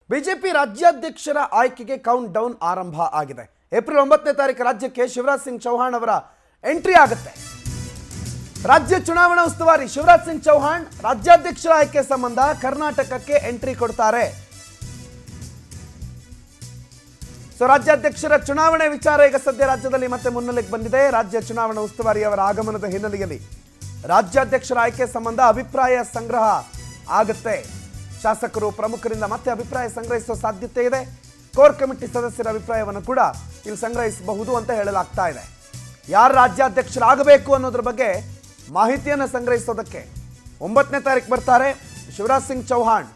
BJP ರಾಜ್ಯಾಧ್ಯಕ್ಷರ ಆಯ್ಕೆಗೆ count down ಆರಂಭ ಆಗಿದೆ. ಏಪ್ರಿಲ್ 9ನೇ ತಾರೀಕು ರಾಜ್ಯಕ್ಕೆ ಶಿವರಾಜ್ ಸಿಂಗ್ ಚೌಹಾಣ್ ಅವರ ಎಂಟ್ರಿ ಆಗುತ್ತೆ. ರಾಜ್ಯ ಚುನಾವಣಾ ಉಸ್ತುವಾರಿ ಶಿವರಾಜ್ ಸಿಂಗ್ ಚೌಹಾಣ್ ರಾಜ್ಯಾಧ್ಯಕ್ಷರ ಆಯ್ಕೆ ಸಂಬಂಧ ಕರ್ನಾಟಕಕ್ಕೆ ಎಂಟ್ರಿ ಕೊಡ್ತಾರೆ. ರಾಜ್ಯಾಧ್ಯಕ್ಷರ ಚುನಾವಣೆ ವಿಚಾರ ಈಗ ಸದ್ಯ ರಾಜ್ಯದಲ್ಲಿ ಮತ್ತೆ ಮುನ್ನೆಲೆಗೆ ಬಂದಿದೆ. ರಾಜ್ಯ ಚುನಾವಣಾ ಉಸ್ತುವಾರಿಯವರ ಆಗಮನದ ಹಿನ್ನೆಲೆಯಲ್ಲಿ ರಾಜ್ಯಾಧ್ಯಕ್ಷರ ಆಯ್ಕೆ ಸಂಬಂಧ ಅಭಿಪ್ರಾಯ ಸಂಗ್ರಹ ಆಗುತ್ತೆ. ಶಾಸಕರು ಪ್ರಮುಖರಿಂದ ಮತ್ತೆ ಅಭಿಪ್ರಾಯ ಸಂಗ್ರಹಿಸುವ ಸಾಧ್ಯತೆ ಇದೆ. ಕೋರ್ ಕಮಿಟಿ ಸದಸ್ಯರ ಅಭಿಪ್ರಾಯವನ್ನು ಕೂಡ ಇಲ್ಲಿ ಸಂಗ್ರಹಿಸಬಹುದು ಅಂತ ಹೇಳಲಾಗ್ತಾ ಇದೆ. ಯಾರು ರಾಜ್ಯಾಧ್ಯಕ್ಷರಾಗಬೇಕು ಅನ್ನೋದ್ರ ಬಗ್ಗೆ ಮಾಹಿತಿಯನ್ನು ಸಂಗ್ರಹಿಸೋದಕ್ಕೆ 9ನೇ ತಾರೀಕು ಬರ್ತಾರೆ ಶಿವರಾಜ್ ಸಿಂಗ್ ಚೌಹಾಣ್.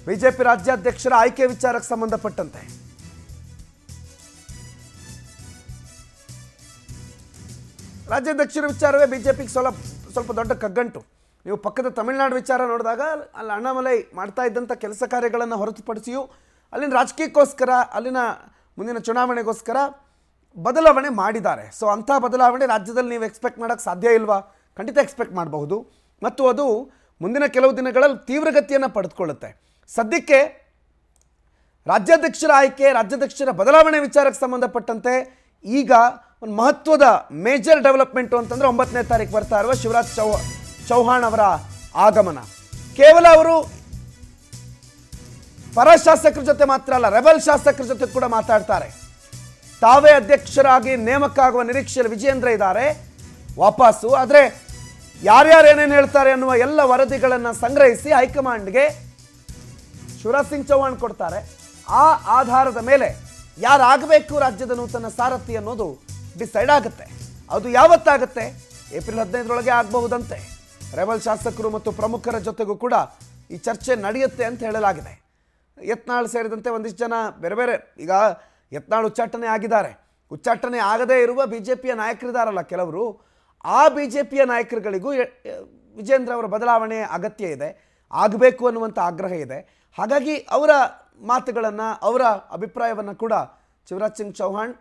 ಬಿಜೆಪಿ ರಾಜ್ಯಾಧ್ಯಕ್ಷರ ಆಯ್ಕೆ ವಿಚಾರಕ್ಕೆ ಸಂಬಂಧಪಟ್ಟಂತೆ ರಾಜ್ಯಾಧ್ಯಕ್ಷರ ವಿಚಾರವೇ ಬಿಜೆಪಿಗೆ ಸ್ವಲ್ಪ ದೊಡ್ಡ ಕಗ್ಗಂಟು. ನೀವು ಪಕ್ಕದ ತಮಿಳುನಾಡು ವಿಚಾರ ನೋಡಿದಾಗ ಅಲ್ಲಿ ಅಣ್ಣಾಮಲೈ ಮಾಡ್ತಾ ಇದ್ದಂಥ ಕೆಲಸ ಕಾರ್ಯಗಳನ್ನು ಹೊರತುಪಡಿಸಿಯೂ ಅಲ್ಲಿನ ರಾಜಕೀಯಕ್ಕೋಸ್ಕರ ಅಲ್ಲಿನ ಮುಂದಿನ ಚುನಾವಣೆಗೋಸ್ಕರ ಬದಲಾವಣೆ ಮಾಡಿದ್ದಾರೆ. ಸೊ ಅಂಥ ಬದಲಾವಣೆ ರಾಜ್ಯದಲ್ಲಿ ನೀವು ಎಕ್ಸ್ಪೆಕ್ಟ್ ಮಾಡೋಕ್ಕೆ ಸಾಧ್ಯ ಇಲ್ವಾ? ಖಂಡಿತ ಎಕ್ಸ್ಪೆಕ್ಟ್ ಮಾಡಬಹುದು ಮತ್ತು ಅದು ಮುಂದಿನ ಕೆಲವು ದಿನಗಳಲ್ಲಿ ತೀವ್ರಗತಿಯನ್ನು ಪಡೆದುಕೊಳ್ಳುತ್ತೆ. ಸದ್ಯಕ್ಕೆ ರಾಜ್ಯಾಧ್ಯಕ್ಷರ ಆಯ್ಕೆ ರಾಜ್ಯಾಧ್ಯಕ್ಷರ ಬದಲಾವಣೆ ವಿಚಾರಕ್ಕೆ ಸಂಬಂಧಪಟ್ಟಂತೆ ಈಗ ಒಂದು ಮಹತ್ವದ ಮೇಜರ್ ಡೆವಲಪ್ಮೆಂಟು ಅಂತಂದರೆ 9ನೇ ತಾರೀಕು ಬರ್ತಾ ಇರುವ ಶಿವರಾಜ್ ಚೌಹಾಣ್ ಅವರ ಆಗಮನ. ಕೇವಲ ಅವರು ಪರ ಶಾಸಕರ ಜೊತೆ ಮಾತ್ರ ಅಲ್ಲ, ರೆಬಲ್ ಶಾಸಕರ ಜೊತೆ ಕೂಡ ಮಾತಾಡ್ತಾರೆ. ತಾವೇ ಅಧ್ಯಕ್ಷರಾಗಿ ನೇಮಕ ಆಗುವ ನಿರೀಕ್ಷೆಯಲ್ಲಿ ವಿಜಯೇಂದ್ರ ಇದ್ದಾರೆ ವಾಪಸ್ಸು. ಆದರೆ ಯಾರ್ಯಾರು ಏನೇನು ಹೇಳ್ತಾರೆ ಅನ್ನುವ ಎಲ್ಲ ವರದಿಗಳನ್ನು ಸಂಗ್ರಹಿಸಿ ಹೈಕಮಾಂಡ್ಗೆ ಶಿವರಾಜ್ ಸಿಂಗ್ ಚೌಹಾಣ್ ಕೊಡ್ತಾರೆ. ಆ ಆಧಾರದ ಮೇಲೆ ಯಾರಾಗಬೇಕು ರಾಜ್ಯದ ನೂತನ ಸಾರಥಿ ಅನ್ನೋದು ಡಿಸೈಡ್ ಆಗುತ್ತೆ. ಅದು ಯಾವತ್ತಾಗುತ್ತೆ? ಏಪ್ರಿಲ್ 15ರೊಳಗೆ ಆಗಬಹುದಂತೆ. ರೆಬಲ್ ಶಾಸಕರು ಮತ್ತು ಪ್ರಮುಖರ ಜೊತೆಗೂ ಕೂಡ ಈ ಚರ್ಚೆ ನಡೆಯುತ್ತೆ ಅಂತ ಹೇಳಲಾಗಿದೆ. ಯತ್ನಾಳ್ ಸೇರಿದಂತೆ ಒಂದಿಷ್ಟು ಜನ ಬೇರೆ ಬೇರೆ, ಈಗ ಯತ್ನಾಳ್ ಉಚ್ಚಾಟನೆ ಆಗಿದ್ದಾರೆ. ಉಚ್ಚಾಟನೆ ಆಗದೇ ಇರುವ ಬಿ ಜೆ ಪಿಯ ನಾಯಕರಿದ್ದಾರಲ್ಲ ಕೆಲವರು, ಆ ಬಿ ಜೆ ಪಿಯ ನಾಯಕರುಗಳಿಗೂ ವಿಜೇಂದ್ರ ಅವರ ಬದಲಾವಣೆ ಅಗತ್ಯ ಇದೆ, ಆಗಬೇಕು ಅನ್ನುವಂಥ ಆಗ್ರಹ ಇದೆ. ಹಾಗಾಗಿ ಅವರ ಮಾತುಗಳನ್ನು ಅವರ ಅಭಿಪ್ರಾಯವನ್ನು ಕೂಡ ಶಿವರಾಜ್ ಸಿಂಗ್ ಚೌಹಾಣ್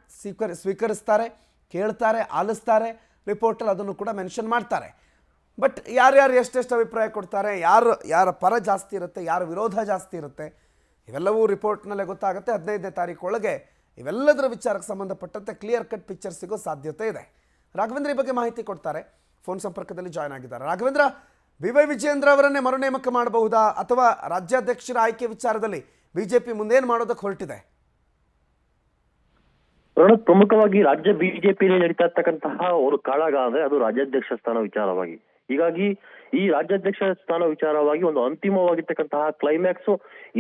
ಸ್ವೀಕರಿಸ್ತಾರೆ, ಕೇಳ್ತಾರೆ, ಆಲಿಸ್ತಾರೆ. ರಿಪೋರ್ಟಲ್ಲಿ ಅದನ್ನು ಕೂಡ ಮೆನ್ಷನ್ ಮಾಡ್ತಾರೆ. ಬಟ್ ಯಾರ್ಯಾರು ಎಷ್ಟೆಷ್ಟು ಅಭಿಪ್ರಾಯ ಕೊಡ್ತಾರೆ, ಯಾರ ಪರ ಜಾಸ್ತಿ ಇರುತ್ತೆ, ಯಾರ ವಿರೋಧ ಜಾಸ್ತಿ ಇರುತ್ತೆ, ಇವೆಲ್ಲವೂ ರಿಪೋರ್ಟ್ನಲ್ಲೇ ಗೊತ್ತಾಗುತ್ತೆ. 15ನೇ ತಾರೀಕು ಒಳಗೆ ಇವೆಲ್ಲದರ ವಿಚಾರಕ್ಕೆ ಸಂಬಂಧಪಟ್ಟಂತೆ ಕ್ಲಿಯರ್ ಕಟ್ ಪಿಕ್ಚರ್ ಸಿಗೋ ಸಾಧ್ಯತೆ ಇದೆ. ರಾಘವೇಂದ್ರ ಈ ಬಗ್ಗೆ ಮಾಹಿತಿ ಕೊಡ್ತಾರೆ. ಫೋನ್ ಸಂಪರ್ಕದಲ್ಲಿ ಜಾಯ್ನ್ ಆಗಿದ್ದಾರೆ. ರಾಘವೇಂದ್ರ, BY ವಿಜಯೇಂದ್ರ ಅವರನ್ನೇ ಮರುನೇಮಕ ಮಾಡಬಹುದಾ ಅಥವಾ ರಾಜ್ಯಾಧ್ಯಕ್ಷರ ಆಯ್ಕೆ ವಿಚಾರದಲ್ಲಿ ಬಿಜೆಪಿ ಮುಂದೇನು ಮಾಡೋದಕ್ಕೆ ಹೊರಟಿದೆ? ಪ್ರಮುಖವಾಗಿ ರಾಜ್ಯ ಬಿಜೆಪಿಯಲ್ಲಿ ನಡೀತಾ ಇರ್ತಕ್ಕಂತಹ ಒಂದು ಕಾಳಗ ಅಂದ್ರೆ ಅದು ರಾಜ್ಯಾಧ್ಯಕ್ಷ ಸ್ಥಾನ ವಿಚಾರವಾಗಿ. ಹೀಗಾಗಿ ಈ ರಾಜ್ಯಾಧ್ಯಕ್ಷ ಸ್ಥಾನ ವಿಚಾರವಾಗಿ ಒಂದು ಅಂತಿಮವಾಗಿರ್ತಕ್ಕಂತಹ ಕ್ಲೈಮ್ಯಾಕ್ಸ್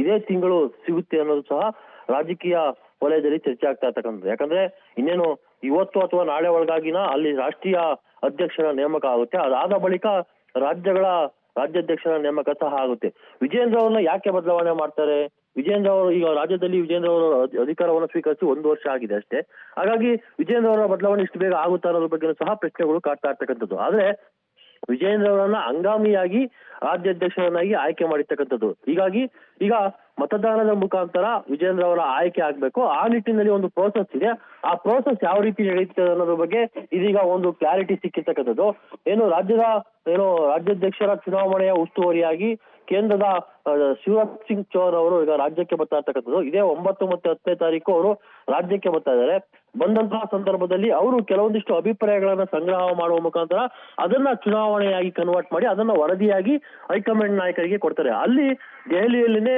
ಇದೇ ತಿಂಗಳು ಸಿಗುತ್ತೆ ಅನ್ನೋದು ಸಹ ರಾಜಕೀಯ ವಲಯದಲ್ಲಿ ಚರ್ಚೆ ಆಗ್ತಾ ಇರ್ತಕ್ಕಂಥದ್ದು. ಯಾಕಂದ್ರೆ ಇನ್ನೇನು ಇವತ್ತು ಅಥವಾ ನಾಳೆ ಒಳಗಾಗಿನ ಅಲ್ಲಿ ರಾಷ್ಟ್ರೀಯ ಅಧ್ಯಕ್ಷರ ನೇಮಕ ಆಗುತ್ತೆ. ಅದಾದ ಬಳಿಕ ರಾಜ್ಯಗಳ ರಾಜ್ಯಾಧ್ಯಕ್ಷರ ನೇಮಕ ಸಹ ಆಗುತ್ತೆ. ವಿಜೇಂದ್ರ ಅವ್ರನ್ನ ಯಾಕೆ ಬದಲಾವಣೆ ಮಾಡ್ತಾರೆ? ವಿಜೇಂದ್ರ ಅವರು ಈಗ ರಾಜ್ಯದಲ್ಲಿ ವಿಜೇಂದ್ರ ಅವರು ಅಧಿಕಾರವನ್ನು ಸ್ವೀಕರಿಸಿ 1 ವರ್ಷ ಆಗಿದೆ ಅಷ್ಟೇ. ಹಾಗಾಗಿ ವಿಜೇಂದ್ರ ಅವರ ಬದಲಾವಣೆ ಇಷ್ಟು ಬೇಗ ಆಗುತ್ತಾ ಅನ್ನೋದ್ರ ಬಗ್ಗೆ ಸಹ ಪ್ರಶ್ನೆಗಳು ಕಾಡ್ತಾ ಇರ್ತಕ್ಕಂಥದ್ದು. ಆದ್ರೆ ವಿಜೇಂದ್ರ ಅವರನ್ನ ಹಂಗಾಮಿಯಾಗಿ ರಾಜ್ಯಾಧ್ಯಕ್ಷರನ್ನಾಗಿ ಆಯ್ಕೆ ಮಾಡಿರ್ತಕ್ಕಂಥದ್ದು. ಹೀಗಾಗಿ ಈಗ ಮತದಾನದ ಮುಖಾಂತರ ವಿಜೇಂದ್ರ ಅವರ ಆಯ್ಕೆ ಆಗ್ಬೇಕು. ಆ ನಿಟ್ಟಿನಲ್ಲಿ ಒಂದು ಪ್ರೋಸೆಸ್ ಇದೆ. ಆ ಪ್ರೋಸೆಸ್ ಯಾವ ರೀತಿ ನಡೆಯುತ್ತೆ ಅನ್ನೋದ್ರ ಬಗ್ಗೆ ಇದೀಗ ಒಂದು ಕ್ಲಾರಿಟಿ ಸಿಕ್ಕಿರ್ತಕ್ಕಂಥದ್ದು. ರಾಜ್ಯಾಧ್ಯಕ್ಷರ ಚುನಾವಣೆಯ ಉಸ್ತುವಾರಿಯಾಗಿ ಕೇಂದ್ರದ ಶಿವರಾಜ್ ಸಿಂಗ್ ಚೌಹಾಣ್ ಅವರು ಈಗ ರಾಜ್ಯಕ್ಕೆ ಬರ್ತಾ ಇರ್ತಕ್ಕಂಥದ್ದು. ಇದೇ 9 ಮತ್ತು 10ನೇ ತಾರೀಕು ಅವರು ರಾಜ್ಯಕ್ಕೆ ಬರ್ತಾ ಇದ್ದಾರೆ. ಬಂದಂತಹ ಸಂದರ್ಭದಲ್ಲಿ ಅವರು ಕೆಲವೊಂದಿಷ್ಟು ಅಭಿಪ್ರಾಯಗಳನ್ನ ಸಂಗ್ರಹ ಮಾಡುವ ಮುಖಾಂತರ ಅದನ್ನ ಚುನಾವಣೆಯಾಗಿ ಕನ್ವರ್ಟ್ ಮಾಡಿ ಅದನ್ನ ವರದಿಯಾಗಿ ಹೈಕಮಾಂಡ್ ನಾಯಕರಿಗೆ ಕೊಡ್ತಾರೆ. ಅಲ್ಲಿ ದೆಹಲಿಯಲ್ಲಿನೇ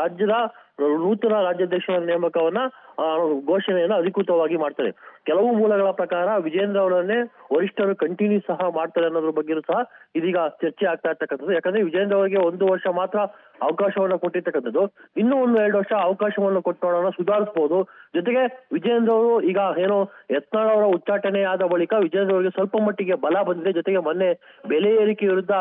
ರಾಜ್ಯದ ನೂತನ ರಾಜ್ಯಾಧ್ಯಕ್ಷರ ನೇಮಕವನ್ನ ಘೋಷಣೆಯನ್ನ ಅಧಿಕೃತವಾಗಿ ಮಾಡ್ತಾರೆ. ಕೆಲವು ಮೂಲಗಳ ಪ್ರಕಾರ ವಿಜೇಂದ್ರ ಅವರನ್ನೇ ವರಿಷ್ಠರು ಕಂಟಿನ್ಯೂ ಸಹ ಮಾಡ್ತಾರೆ ಅನ್ನೋದ್ರ ಬಗ್ಗೆ ಸಹ ಇದೀಗ ಚರ್ಚೆ ಆಗ್ತಾ ಇರ್ತಕ್ಕಂಥದ್ದು. ಯಾಕಂದ್ರೆ ವಿಜೇಂದ್ರ ಅವರಿಗೆ 1 ವರ್ಷ ಮಾತ್ರ ಅವಕಾಶವನ್ನ ಕೊಟ್ಟಿರ್ತಕ್ಕಂಥದ್ದು. ಇನ್ನೂ 1-2 ವರ್ಷ ಅವಕಾಶವನ್ನು ಕೊಟ್ಟು ನೋಡೋಣ, ಸುಧಾರಿಸಬಹುದು. ಜೊತೆಗೆ ವಿಜೇಂದ್ರ ಅವರು ಈಗ ಯತ್ನಾಳ್ ಅವರ ಉಚ್ಚಾಟನೆ ಆದ ಬಳಿಕ ವಿಜೇಂದ್ರ ಅವರಿಗೆ ಸ್ವಲ್ಪ ಮಟ್ಟಿಗೆ ಬಲ ಬಂದಿದೆ. ಜೊತೆಗೆ ಮೊನ್ನೆ ಬೆಲೆ ಏರಿಕೆ ವಿರುದ್ಧ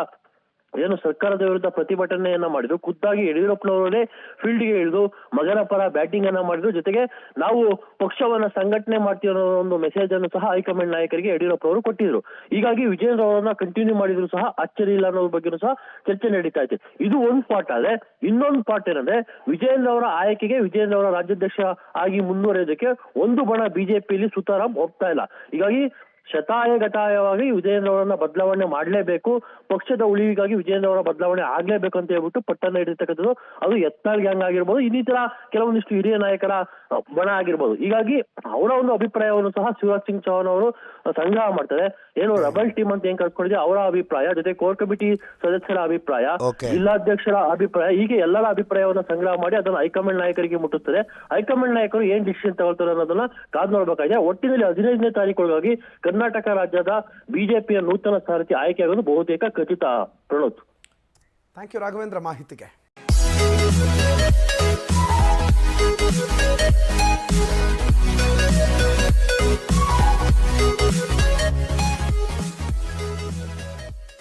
ಸರ್ಕಾರದ ವಿರುದ್ಧ ಪ್ರತಿಭಟನೆಯನ್ನ ಮಾಡಿದ್ರು. ಖುದ್ದಾಗಿ ಯಡಿಯೂರಪ್ಪನವರೇ ಫೀಲ್ಡ್ಗೆ ಇಳಿದು ಮಗನ ಪರ ಬ್ಯಾಟಿಂಗ್ ಅನ್ನ ಮಾಡಿದ್ರು. ಜೊತೆಗೆ ನಾವು ಪಕ್ಷವನ್ನ ಸಂಘಟನೆ ಮಾಡ್ತೀವಿ ಅನ್ನೋ ಒಂದು ಮೆಸೇಜ್ ಅನ್ನು ಸಹ ಹೈಕಮಾಂಡ್ ನಾಯಕರಿಗೆ ಯಡಿಯೂರಪ್ಪ ಅವರು ಕೊಟ್ಟಿದ್ರು. ಹೀಗಾಗಿ ವಿಜೇಂದ್ರ ಅವರನ್ನ ಕಂಟಿನ್ಯೂ ಮಾಡಿದ್ರು ಸಹ ಅಚ್ಚರಿ ಇಲ್ಲ ಅನ್ನೋದ್ರ ಬಗ್ಗೆ ಸಹ ಚರ್ಚೆ ನಡೀತಾ ಇದೆ. ಇದು ಒಂದು ಪಾರ್ಟ್. ಆದ್ರೆ ಇನ್ನೊಂದು ಪಾರ್ಟ್ ಏನಂದ್ರೆ ವಿಜೇಂದ್ರ ಅವರ ಆಯ್ಕೆಗೆ, ವಿಜೇಂದ್ರ ಅವರ ರಾಜ್ಯಾಧ್ಯಕ್ಷ ಆಗಿ ಮುಂದುವರಿಯೋದಕ್ಕೆ ಒಂದು ಬಣ ಬಿಜೆಪಿಯಲ್ಲಿ ಸುತಾರಾಮ್ ಹೋಗ್ತಾ ಇಲ್ಲ. ಹೀಗಾಗಿ ಶತಾಯಗತಾಯವಾಗಿ ವಿಜಯೇಂದ್ರ ಅವರನ್ನ ಬದಲಾವಣೆ ಮಾಡಲೇಬೇಕು, ಪಕ್ಷದ ಉಳಿವಿಗಾಗಿ ವಿಜಯೇಂದ್ರ ಅವರ ಬದಲಾವಣೆ ಆಗ್ಲೇಬೇಕು ಅಂತ ಹೇಳ್ಬಿಟ್ಟು ಪಟ್ಟನ್ನ ಹಿಡಿತಕ್ಕಂಥದ್ದು. ಅದು ಯತ್ನಾಳ್ ಗ್ಯಾಂಗ್ ಆಗಿರ್ಬೋದು, ಇನ್ನಿತರ ಕೆಲವೊಂದಿಷ್ಟು ಹಿರಿಯ ನಾಯಕರ ಬಣ ಆಗಿರ್ಬೋದು. ಹೀಗಾಗಿ ಅವರ ಒಂದು ಅಭಿಪ್ರಾಯವನ್ನು ಸಹ ಶಿವರಾಜ್ ಸಿಂಗ್ ಚೌಹಾಣ್ ಅವರು ಸಂಗ್ರಹ ಮಾಡ್ತಾರೆ. ಏನು ರೆಬಲ್ ಟೀಮ್ ಅಂತ ಏನ್ ಕಳ್ಕೊಂಡಿದೆ ಅವರ ಅಭಿಪ್ರಾಯ, ಜೊತೆ ಕೋರ್ ಕಮಿಟಿ ಸದಸ್ಯರ ಅಭಿಪ್ರಾಯ, ಜಿಲ್ಲಾಧ್ಯಕ್ಷರ ಅಭಿಪ್ರಾಯ, ಹೀಗೆ ಎಲ್ಲರ ಅಭಿಪ್ರಾಯವನ್ನ ಸಂಗ್ರಹ ಮಾಡಿ ಅದನ್ನು ಹೈಕಮಾಂಡ್ ನಾಯಕರಿಗೆ ಮುಟ್ಟುತ್ತದೆ. ಹೈಕಮಾಂಡ್ ನಾಯಕರು ಏನ್ ಡಿಸಿಷನ್ ತಗೊಳ್ತಾರೆ ಅನ್ನೋದನ್ನ ಕಾದ್ ನೋಡ್ಬೇಕಾಗಿದೆ. ಒಟ್ಟಿನಲ್ಲಿ 15ನೇ ತಾರೀಕೊಳಗಾಗಿ ಕರ್ನಾಟಕ ರಾಜ್ಯದ ಬಿಜೆಪಿಯ ನೂತನ ಸಾರಥಿ ಆಯ್ಕೆಯಾಗೋದು ಬಹುತೇಕ ಖಚಿತ. ಪ್ರಣೋತ್. ಥ್ಯಾಂಕ್ ಯು ರಾಘವೇಂದ್ರ ಮಾಹಿತಿಗೆ.